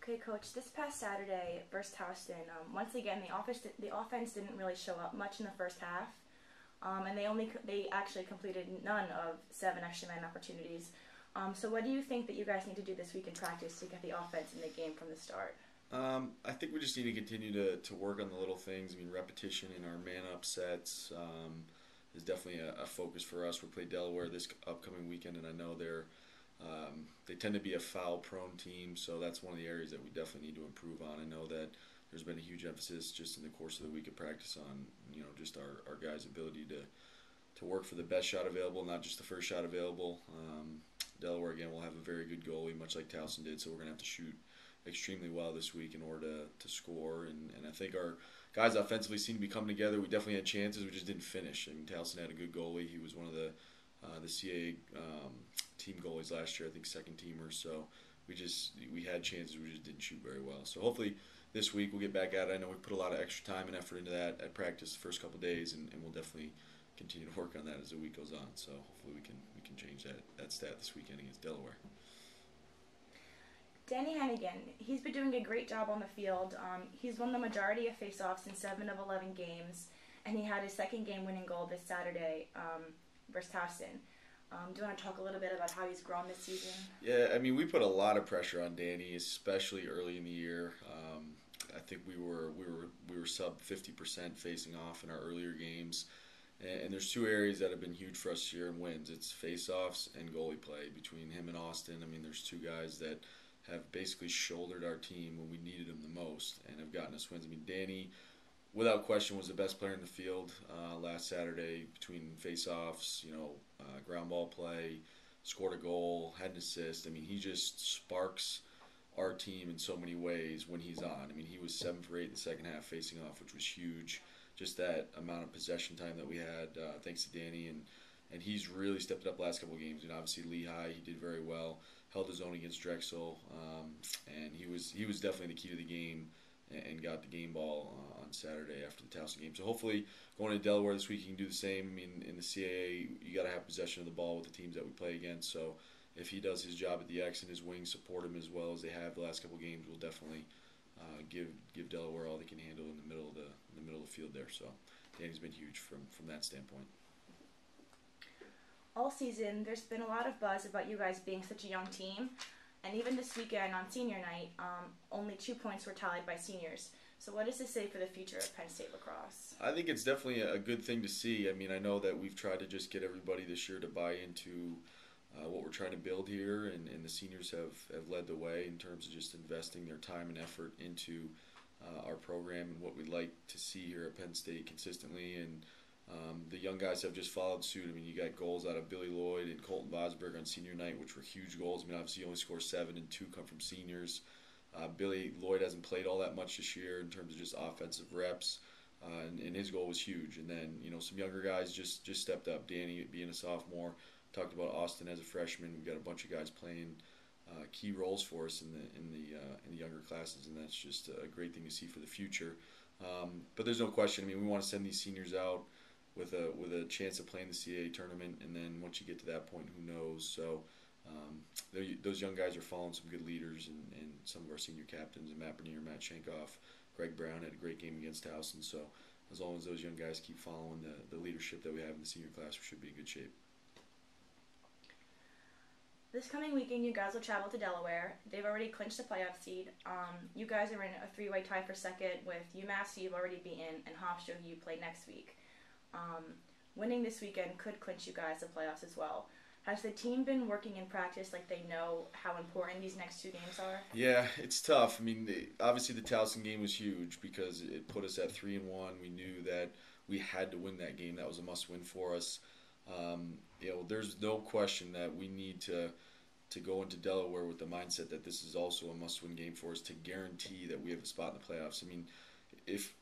Okay, Coach. This past Saturday versus Houston, once again the offense didn't really show up much in the first half, and they actually completed none of 7 extra man opportunities. So what do you think that you guys need to do this week in practice to get the offense in the game from the start? I think we just need to continue to work on the little things. I mean, repetition in our man-up sets is definitely a focus for us. We play Delaware this upcoming weekend, and I know they tend to be a foul-prone team, so that's one of the areas that we definitely need to improve on. I know that there's been a huge emphasis just in the course of the week of practice on just our guys' ability to work for the best shot available, not just the first shot available. Delaware, again, will have a very good goalie, much like Towson did, so we're going to have to shoot extremely well this week in order to score. And I think our guys offensively seem to be coming together. We definitely had chances. We just didn't finish. I mean, Towson had a good goalie. He was one of the CAA team goalies last year, I think second teamer. So we had chances. We just didn't shoot very well. So hopefully this week we'll get back at it. I know we put a lot of extra time and effort into that at practice the first couple of days, and we'll definitely continue to work on that as the week goes on. So hopefully we can change that stat this weekend against Delaware. Danny Hennigan, he's been doing a great job on the field. He's won the majority of faceoffs in 7 of 11 games, and he had his second game-winning goal this Saturday versus Houston. Do you want to talk a little bit about how he's grown this season? Yeah, I mean, we put a lot of pressure on Danny, especially early in the year. I think we were sub 50% facing off in our earlier games. And there's 2 areas that have been huge for us this year in wins. It's face-offs and goalie play. Between him and Austin, I mean, there's 2 guys that have basically shouldered our team when we needed them the most and have gotten us wins. I mean, Danny, without question, was the best player in the field last Saturday between face-offs, ground ball play, scored a goal, had an assist. I mean, he just sparks our team in so many ways when he's on. I mean, he was 7 for 8 in the second half facing off, which was huge. Just that amount of possession time that we had, thanks to Danny, and he's really stepped up the last couple of games. And obviously Lehigh, he did very well, held his own against Drexel, and he was definitely the key to the game and got the game ball on Saturday after the Towson game. So hopefully going to Delaware this week, he can do the same. I mean, in the CAA, you got to have possession of the ball with the teams that we play against. So if he does his job at the X and his wings support him as well as they have the last couple of games, we'll definitely give Delaware all they can handle in the middle of the field there. So Danny's been huge from that standpoint. All season, there's been a lot of buzz about you guys being such a young team, and even this weekend on senior night, only 2 points were tallied by seniors. So what does this say for the future of Penn State lacrosse? I think it's definitely a good thing to see. I mean, I know that we've tried to just get everybody this year to buy into what we're trying to build here, and the seniors have led the way in terms of just investing their time and effort into our program and what we'd like to see here at Penn State consistently. And the young guys have just followed suit. I mean, you got goals out of Billy Lloyd and Colton Bosberg on senior night, which were huge goals. I mean, obviously you only score 7 and 2 come from seniors. Billy Lloyd hasn't played all that much this year in terms of just offensive reps, and his goal was huge. And then some younger guys just stepped up. Danny being a sophomore. Talked about Austin as a freshman. We've got a bunch of guys playing key roles for us in the younger classes, and that's just a great thing to see for the future. But there's no question. I mean, we want to send these seniors out with a chance of playing the CAA tournament, and then once you get to that point, who knows? So those young guys are following some good leaders, and some of our senior captains, and Matt Bernier, Matt Shankoff, Greg Brown had a great game against Towson. So as long as those young guys keep following the leadership that we have in the senior class, we should be in good shape. This coming weekend, you guys will travel to Delaware. They've already clinched the playoff seed. You guys are in a 3-way tie for second with UMass, who you've already beaten, and Hofstra, who you play next week. Winning this weekend could clinch you guys the playoffs as well. Has the team been working in practice like they know how important these next 2 games are? Yeah, it's tough. I mean, obviously the Towson game was huge because it put us at 3-1. We knew that we had to win that game. That was a must-win for us. There's no question that we need to go into Delaware with the mindset that this is also a must-win game for us to guarantee that we have a spot in the playoffs. I mean, if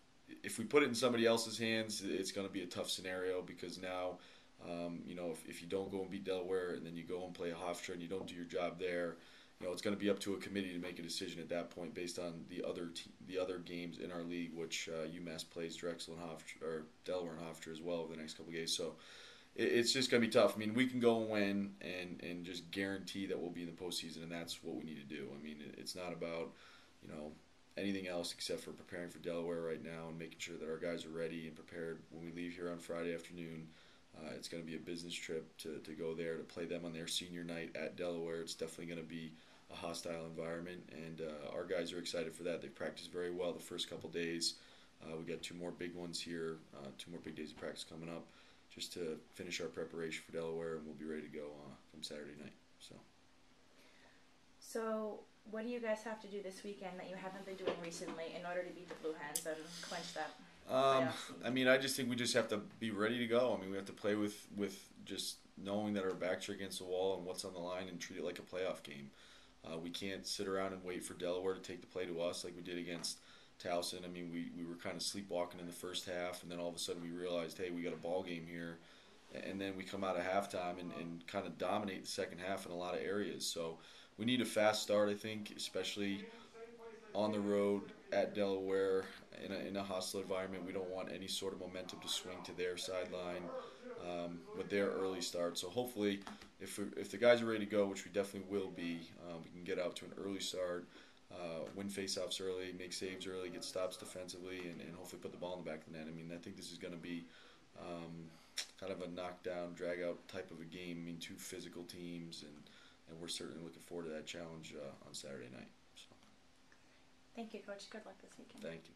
we put it in somebody else's hands, it's going to be a tough scenario because now, if you don't go and beat Delaware and then you go and play Hofstra and you don't do your job there, it's going to be up to a committee to make a decision at that point based on the other games in our league, which UMass plays Drexel and Hofstra, or Delaware and Hofstra as well over the next couple of days. So it's just going to be tough. I mean, we can go and win and just guarantee that we'll be in the postseason, and that's what we need to do. I mean, it's not about you know, anything else except for preparing for Delaware right now and making sure that our guys are ready and prepared when we leave here on Friday afternoon. It's going to be a business trip to go there to play them on their senior night at Delaware. It's definitely going to be a hostile environment, and our guys are excited for that. They've practiced very well the first couple days. We got 2 more big ones here, 2 more big days of practice coming up, just to finish our preparation for Delaware, and we'll be ready to go come Saturday night. So, what do you guys have to do this weekend that you haven't been doing recently in order to beat the Blue Hens and clinch that playoff seed? I mean, I just think we just have to be ready to go. I mean, we have to play with just knowing that our backs are against the wall and what's on the line and treat it like a playoff game. We can't sit around and wait for Delaware to take the play to us like we did against Towson. I mean, we were kind of sleepwalking in the first half, and then all of a sudden we realized, hey, we got a ball game here. And then we come out of halftime and kind of dominate the second half in a lot of areas. So we need a fast start, I think, especially on the road at Delaware in a hostile environment. We don't want any sort of momentum to swing to their sideline with their early start. So hopefully, if the guys are ready to go, which we definitely will be, we can get out to an early start, win faceoffs early, make saves early, get stops defensively, and hopefully put the ball in the back of the net. I mean, I think this is going to be kind of a knockdown, drag-out type of a game. I mean, 2 physical teams, and we're certainly looking forward to that challenge on Saturday night. So. Thank you, Coach. Good luck this weekend. Thank you.